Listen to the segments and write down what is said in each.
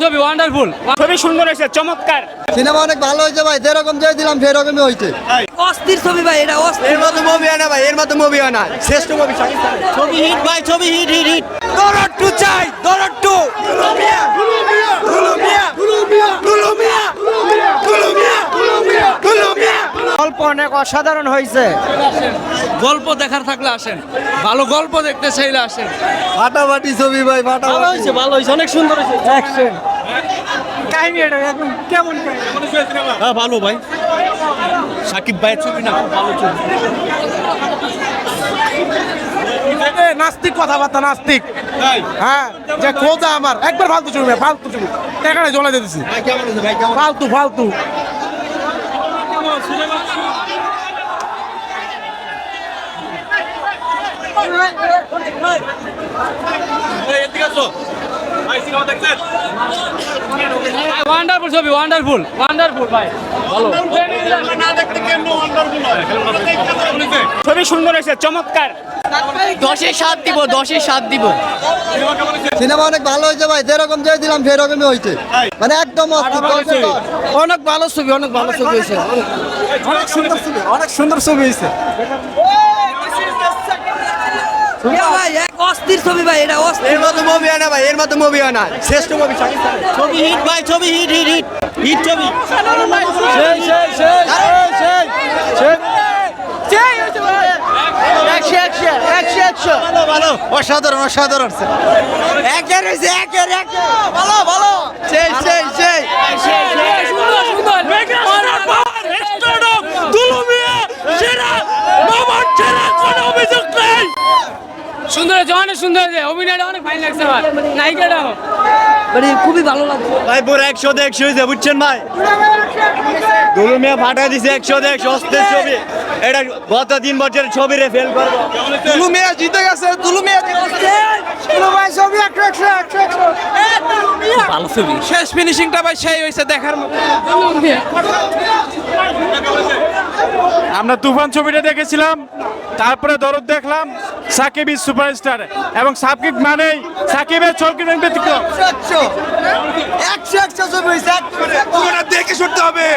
ছবি ওয়ান্ডারফুল, ছবি সুন্দর হয়েছে, চমৎকার। সিনেমা অনেক ভালো হয়েছে ভাই, যেরকম চেয়েছিলাম সেরকমই হয়েছে। অস্থির ছবি ভাই, এটা অস্থির। এর মতো মুভি হয় না ভাই, এর মতো মুভি হয় না। শ্রেষ্ঠ মুভি শাকিব খান। ছবি হিট ভাই, ছবি হিট হিট হিট। দরদ টু চাই, দরদ টু। গল্প অনেক অসাধারণ হয়েছে। গল্প দেখার থাকলে আসেন, ভালো গল্প দেখতে চাইলে আসেন। ফাটাফাটি ছবি ভাই, ফাটাফাটি। ভালো হয়েছে, অনেক সুন্দর হয়েছে। অ্যাকশন। কাহিনী এটা একদম কেমন হ্যাঁ ভালো ভাই, সাকিব ভাইয়ের ছবি না, ভালো ছবি। নাস্তিক কথাবার্তা, নাস্তিক। হ্যাঁ, যে খোঁজা আমার একবার ফালতু ছবি, ফালতু ছবি টাকাটা জ্বলা দিতেছি, ফালতু ফালতু। ওয়ান্ডারফুল ছবি, ওয়ান্ডারফুল, ওয়ান্ডারফুল ভাই, ভালো। ছবি সুন্দর হয়েছে, চমৎকার। 10-এ 7 দিব, 10-এ 7 দিব। সিনেমা অনেক ভালো হয়েছে ভাই, যেরকম চেয়েছিলাম সেরকমই হয়েছে। মানে একদম অনেক ভালো ছবি, অনেক ভালো ছবি হয়েছে। অনেক সুন্দর ছবি, অনেক সুন্দর ছবি হয়েছে। ভাই এক অস্থির ছবি ভাই, এটা অস্থির। এর মতো মুভি হয় না ভাই, এর মতো মুভি হয় না। শ্রেষ্ঠ মুভি শাকিব খান। ছবি হিট ভাই, ছবি হিট হিট হিট হিট ছবি। ভালো ভালো, অসাধারণ অসাধারণ। একের হয়েছে, একের এক। ভালো ভালো, সেই সেই সেই। সুন্দর সুন্দর সুন্দর হয়েছে, অনেক সুন্দর হয়েছে। অভিনয়টা অনেক ফাইন লাগছে আমার, নায়িকাটাও মানে খুবই ভালো লাগছে ভাই পুরো 100-100 হয়েছে, বুঝছেন ভাই? দুলু মিয়া ফাটা দিছে 100-100 অস্থির ছবি। এটা গত 3 বছরের ছবি রে ফেল করবো। দুলু মিয়া জিতে গেছে, দুলু মিয়া জিতে গেছে। ভাই ছবি 100-100। ভালো ছবি। শেষ ফিনিশিংটা ভাই সেই হয়েছে, দেখার মতো। আমরা তুফান ছবিটা দেখেছিলাম, তারপরে দরদ দেখলাম। সাকিব ইজ সুপারস্টার, এবং সাকিব মানেই সাকিবের ছলকি ব্যতিক্রম। 100-100 ছবি হয়েছে। পুরোটা দেখে শুনতে হবে,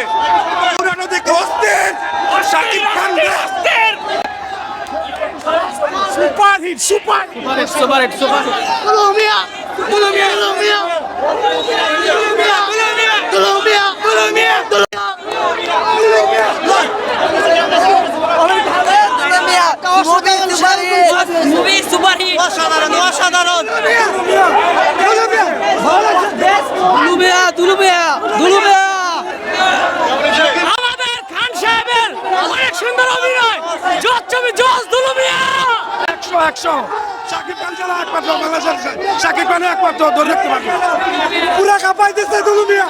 পুরোটা দেখে অস্থির। Shakib Khan super hit, super hit, super hit, super hit. Dulu Mia, Dulu Mia, Dulu Mia, Dulu Mia, Dulu Mia, Dulu Mia, Dulu Mia, Dulu Mia. Movie super hit. অসাধারণ, অসাধারণ। দুলুমিয়া, দুলুমিয়া, দুলুমিয়া। আমাদের খান সাহেবের অনেক সুন্দর অভিনয়, জজ ছবি, জজ দুলুমিয়া। 100-100। সাকিব খান ছাড়া একমাত্র বাংলাদেশের, সাকিব খান একমাত্র ধরে রাখতে পারবে। পুরা কাঁপাই দিচ্ছে দুলু মিয়া।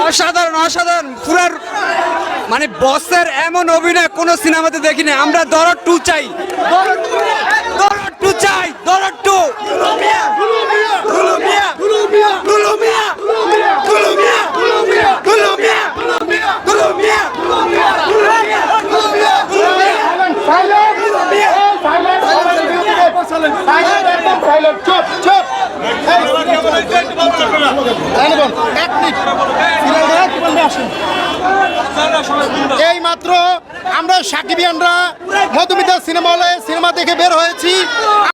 অসাধারণ অসাধারণ। পুরার মানে বসের এমন অভিনয় কোন সিনেমাতে দেখিনি আমরা। দরদ টু চাই, দরদ টু চাই, দরদ টু। দুলু মিয়া, দুলু মিয়া, দুলু মিয়া, দুলু মিয়া, দুলু মিয়া, দুলু মিয়া, দুলু মিয়া, দুলু মিয়া, দুলু মিয়া, দুলু মিয়া, দুলু মিয়া, দুলু মিয়া, দুলু মিয়া। এই মাত্র আমরা সাকিবিয়ানরা মধুমিতা সিনেমা হলে সিনেমা দেখে বের হয়েছি।